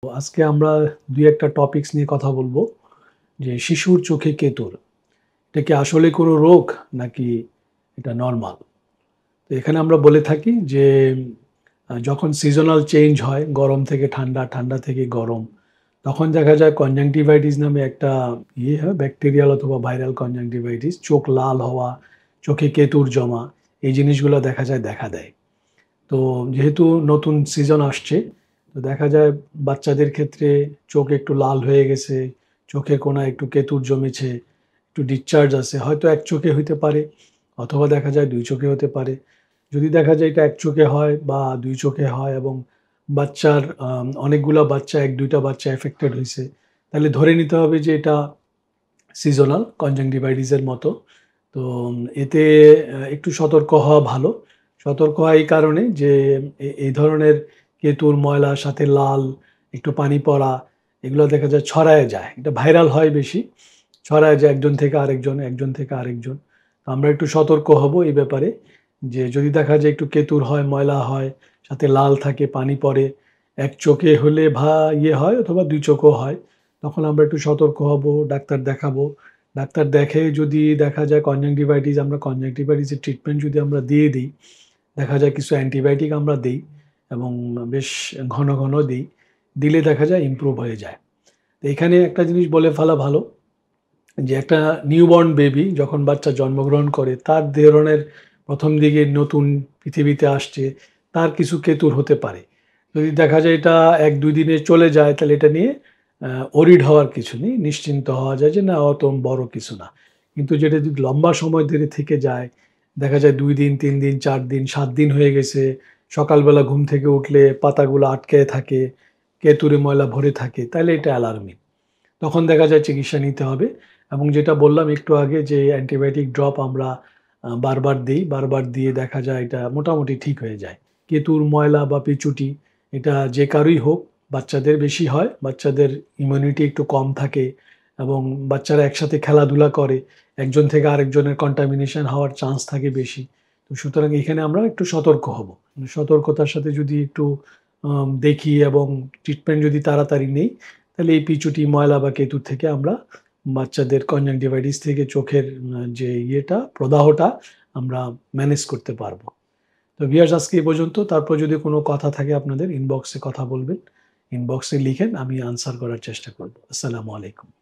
তো আজকে আমরা ২-১টা টপিকস নিয়ে কথা বলবো যে শিশুর চোখে কেতুর। এটা কি আসলে কোনো রোগ নাকি এটা নরমাল? তো এখানে আমরা বলে থাকি যে যখন সিজনাল চেঞ্জ হয় গরম থেকে ঠান্ডা, ঠান্ডা থেকে গরম, তখন দেখা যায় কনজাংক্টিভাইটিস নামে একটা হয় ব্যাকটেরিয়াল অথবা ভাইরাল কনজাংক্টিভাইটিস, চোখ লাল হওয়া, চোখে কেতুর জমা, এই জিনিসগুলো দেখা দেয়। তো যেহেতু নতুন সিজন আসছে, তো দেখা যায় বাচ্চাদের ক্ষেত্রে চোখ একটু লাল হয়ে গেছে, চোখের কোণায় একটু কেতুর জমেছে, একটু ডিসচার্জ আছে। হয়তো এক চোখে হইতে পারে অথবা দেখা যায় ২ চোখে হতে পারে। যদি দেখা যায় এটা এক চোখে হয় বা ২ চোখে হয় এবং বাচ্চার অনেকগুলা বাচ্চা ১-২ টা বাচ্চা এফেক্টেড হইছে, তাহলে ধরে নিতে হবে যে এটা সিজনাল কনজাংক্টিভাইটিস এর মতো। তো এতে একটু সতর্ক হওয়া ভালো। সতর্ক হওয়া এই কারণে যে এই ধরনের কেতুর ময়লার সাথে লাল, একটু পানি পড়া, এগুলো দেখা যায় ছড়ায় যায়। এটা ভাইরাল হয় বেশি। ছড়ায় যায় একজন থেকে আরেকজন, একজন থেকে আরেকজন। তো আমরা একটু সতর্ক হব এই ব্যাপারে যে যদি দেখা যায় একটু কেতুর হয়, ময়লা হয়, সাথে লাল থাকে, পানি পড়ে, এক চোখে হলে হয় অথবা ২ চোখেও হয়। তখন আমরা একটু সতর্ক হব, ডাক্তার দেখাবো। ডাক্তার দেখে যদি দেখা যায় কনজাংক্টিভাইটিস, আমরা কনজাংক্টিভাইটিসের ট্রিটমেন্ট যদি আমরা দিয়ে দিই, দেখা যায় কিছু অ্যান্টিবায়োটিক আমরা দেই এবং বেশ ঘন দেই। দিলে দেখা যায় ইমপ্রুভ হয়ে যায়। তো এখানে একটা জিনিস বলে ফেলা ভালো যে একটা নিউবর্ন বেবি যখন বাচ্চা জন্মগ্রহণ করে, তার ধরনের ১ম দিকে নতুন পৃথিবীতে আসছে, তার কিছু কেতুর হতে পারে। যদি দেখা যায় এটা ১-২ দিনে চলে যায়, তাহলে এটা নিয়ে ওরিড হওয়ার কিছু নেই। নিশ্চিন্ত হওয়া যায় যে না অত বড় কিছু না। কিন্তু যেটা যদি লম্বা সময় ধরে থেকে যায়, দেখা যায় ২ দিন, ৩ দিন, ৪ দিন, ৭ দিন হয়ে গেছে, সকালবেলা ঘুম থেকে উঠলে পাতাগুলো আটকে থাকে, কেতুরে ময়লা ভরে থাকে, তাহলে এটা অ্যালার্মিং। তখন দেখা যায় চিকিৎসা নিতে হবে এবং যেটা বললাম একটু আগে যে অ্যান্টিবায়োটিক ড্রপ আমরা বারবার দেই। বারবার দিয়ে দেখা যায় এটা মোটামুটি ঠিক হয়ে যায়। কেতুর ময়লা বা পিচুটি এটা যে কারোই হোক, বাচ্চাদের বেশি হয়। বাচ্চাদের ইমিউনিটি একটু কম থাকে এবং বাচ্চারা একসাথে খেলাধুলা করে। একজন থেকে আরেকজনের কন্টামিনেশন হওয়ার চান্স থাকে বেশি। তো সুতরাং এখানে আমরা একটু সতর্ক হব। সতর্কতার সাথে যদি একটু দেখি এবং ট্রিটমেন্ট যদি তাড়াতাড়ি নেই, তাহলে এই পিচুটি, ময়লা বা কেতুর থেকে আমরা বাচ্চাদের কনজাংক্টিভাইটিস থেকে চোখের যে প্রদাহটা আমরা ম্যানেজ করতে পারবো। তো ভিউয়ার্স আজকে এই পর্যন্ত। তারপর যদি কোনো কথা থাকে আপনাদের ইনবক্সে কথা বলবেন। ইনবক্সে লিখেন, আমি আনসার করার চেষ্টা করব। আসসালামু আলাইকুম।